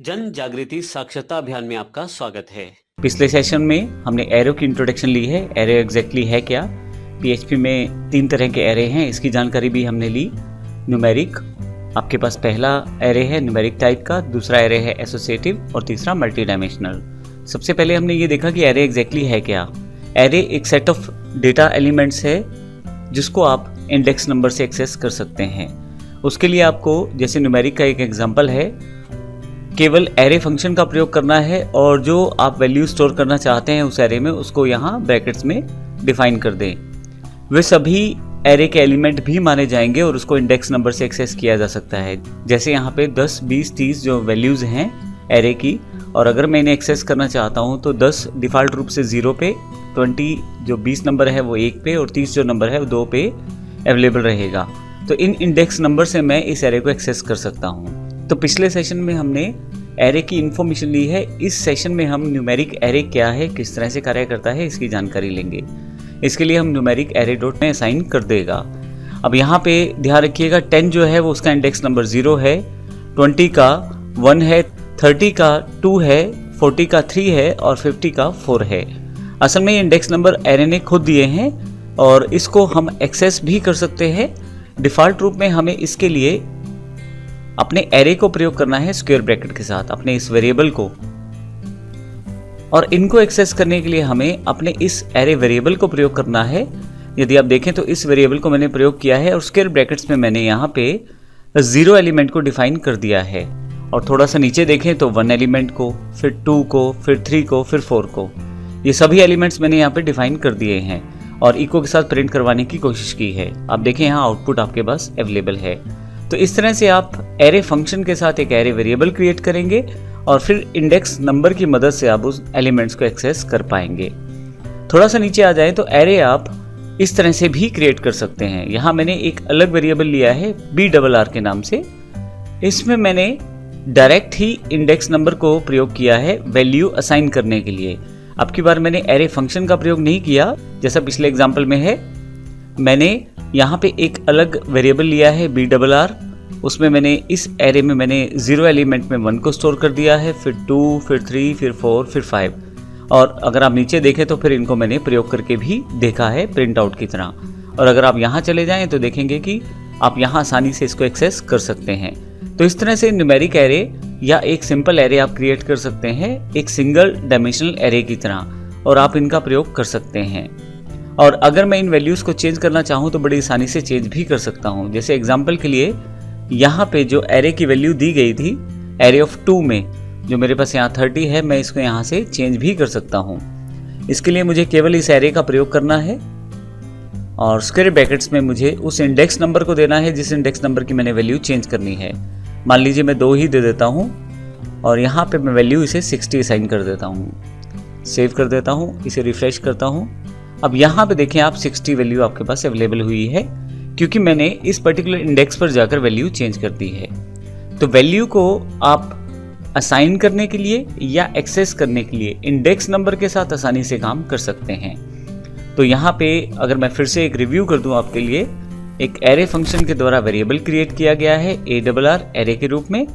जन जागृति साक्षरता अभियान में आपका स्वागत है। पिछले सेशन में हमने एरो की इंट्रोडक्शन ली है। एरो एग्जैक्टली है क्या? पीएचपी में 3 तरह के एरे हैं, इसकी जानकारी भी हमने ली। न्यूमेरिक, आपके पास पहला एरे है न्यूमेरिक टाइप का, दूसरा एरे है एसोसिएटिव और तीसरा मल्टी डायमेंशनल। सबसे पहले हमने ये देखा कि एरे एग्जैक्टली है क्या। एरे एक सेट ऑफ डेटा एलिमेंट्स है जिसको आप इंडेक्स नंबर से एक्सेस कर सकते हैं। उसके लिए आपको, जैसे न्यूमेरिक का एक एग्जांपल है, केवल एरे फंक्शन का प्रयोग करना है और जो आप वैल्यू स्टोर करना चाहते हैं उस एरे में उसको यहाँ ब्रैकेट्स में डिफाइन कर दें। वे सभी एरे के एलिमेंट भी माने जाएंगे और उसको इंडेक्स नंबर से एक्सेस किया जा सकता है। जैसे यहाँ पे 10, 20, 30 जो वैल्यूज़ हैं एरे की, और अगर मैं इन्हें एक्सेस करना चाहता हूँ तो 10 डिफ़ॉल्ट रूप से 0 पे, 20 जो 20 नंबर है वो 1 पे और 30 जो नंबर है वो 2 पे अवेलेबल रहेगा। तो इन इंडेक्स नंबर से मैं इस एरे को एक्सेस कर सकता हूँ। तो पिछले सेशन में हमने एरे की इन्फॉर्मेशन ली है। इस सेशन में हम न्यूमेरिक एरे क्या है, किस तरह से कार्य करता है, इसकी जानकारी लेंगे। इसके लिए हम न्यूमेरिक एरे डॉट में असाइन कर देगा। अब यहाँ पे ध्यान रखिएगा 10 जो है वो उसका इंडेक्स नंबर 0 है, 20 का 1 है, 30 का 2 है, 40 का 3 है और 50 का 4 है। असल में ये इंडेक्स नंबर एरे ने खुद दिए हैं और इसको हम एक्सेस भी कर सकते हैं। डिफ़ॉल्ट रूप में हमें इसके लिए अपने एरे को प्रयोग करना है स्क्वायर ब्रैकेट के साथ, अपने इस वेरिएबल को, और इनको एक्सेस करने के लिए हमें अपने इस एरे वेरिएबल को प्रयोग करना है। यदि आप देखें तो इस वेरिएबल को मैंने प्रयोग किया है और स्क्वायर ब्रैकेट्स में मैंने यहाँ पे 0 एलिमेंट को डिफाइन कर दिया है। और थोड़ा सा नीचे देखें तो 1 एलिमेंट को, फिर 2 को, फिर 3 को, फिर 4 को, ये सभी एलिमेंट्स मैंने यहाँ पे डिफाइन कर दिए हैं और इको के साथ प्रिंट करवाने की कोशिश की है। आप देखें यहाँ आउटपुट आपके पास अवेलेबल है। तो इस तरह से आप एरे फंक्शन के साथ एक एरे वेरिएबल क्रिएट करेंगे और फिर इंडेक्स नंबर की मदद से आप उस एलिमेंट्स को एक्सेस कर पाएंगे। थोड़ा सा नीचे आ जाए तो एरे आप इस तरह से भी क्रिएट कर सकते हैं। यहाँ मैंने एक अलग वेरिएबल लिया है BRR के नाम से। इसमें मैंने डायरेक्ट ही इंडेक्स नंबर को प्रयोग किया है वैल्यू असाइन करने के लिए। अब की बार मैंने एरे फंक्शन का प्रयोग नहीं किया जैसा पिछले एग्जाम्पल में है। मैंने यहाँ पे एक अलग वेरिएबल लिया है BRR, उसमें मैंने इस एरे में मैंने 0 एलिमेंट में 1 को स्टोर कर दिया है, फिर 2, फिर 3, फिर 4, फिर 5। और अगर आप नीचे देखें तो फिर इनको मैंने प्रयोग करके भी देखा है प्रिंट आउट की तरह। और अगर आप यहाँ चले जाएं तो देखेंगे कि आप यहाँ आसानी से इसको एक्सेस कर सकते हैं। तो इस तरह से न्यूमेरिक एरे या एक सिंपल एरे आप क्रिएट कर सकते हैं एक सिंगल डायमेंशनल एरे की तरह, और आप इनका प्रयोग कर सकते हैं। और अगर मैं इन वैल्यूज़ को चेंज करना चाहूँ तो बड़ी आसानी से चेंज भी कर सकता हूँ। जैसे एग्जांपल के लिए यहाँ पे जो एरे की वैल्यू दी गई थी एरे ऑफ 2 में, जो मेरे पास यहाँ 30 है, मैं इसको यहाँ से चेंज भी कर सकता हूँ। इसके लिए मुझे केवल इस एरे का प्रयोग करना है और स्क्वायर ब्रैकेट्स में मुझे उस इंडेक्स नंबर को देना है जिस इंडेक्स नंबर की मैंने वैल्यू चेंज करनी है। मान लीजिए मैं 2 ही दे देता हूँ और यहाँ पे मैं वैल्यू इसे 60 असाइन कर देता हूँ। सेव कर देता हूँ, इसे रिफ्रेश करता हूँ। अब यहाँ पे देखें आप 60 वैल्यू आपके पास अवेलेबल हुई है क्योंकि मैंने इस पर्टिकुलर इंडेक्स पर जाकर वैल्यू चेंज कर दी है। तो वैल्यू को आप असाइन करने के लिए या एक्सेस करने के लिए इंडेक्स नंबर के साथ आसानी से काम कर सकते हैं। तो यहाँ पे अगर मैं फिर से एक रिव्यू कर दूँ आपके लिए, एक एरे फंक्शन के द्वारा वेरिएबल क्रिएट किया गया है ARR एरे के रूप में।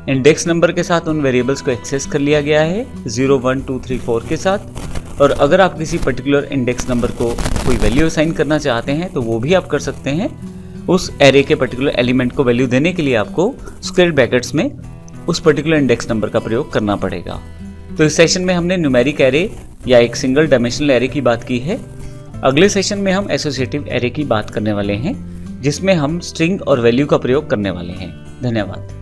इंडेक्स नंबर के साथ उन वेरिएबल्स को एक्सेस कर लिया गया है 0, 1, 2, 3, 4 के साथ। और अगर आप किसी पर्टिकुलर इंडेक्स नंबर को कोई वैल्यू असाइन करना चाहते हैं तो वो भी आप कर सकते हैं। उस एरे के पर्टिकुलर एलिमेंट को वैल्यू देने के लिए आपको स्क्वायर ब्रैकेट्स में उस पर्टिकुलर इंडेक्स नंबर का प्रयोग करना पड़ेगा। तो इस सेशन में हमने न्यूमेरिक एरे या एक सिंगल डायमेंशनल एरे की बात की है। अगले सेशन में हम एसोसिएटिव एरे की बात करने वाले हैं जिसमें हम स्ट्रिंग और वैल्यू का प्रयोग करने वाले हैं। धन्यवाद।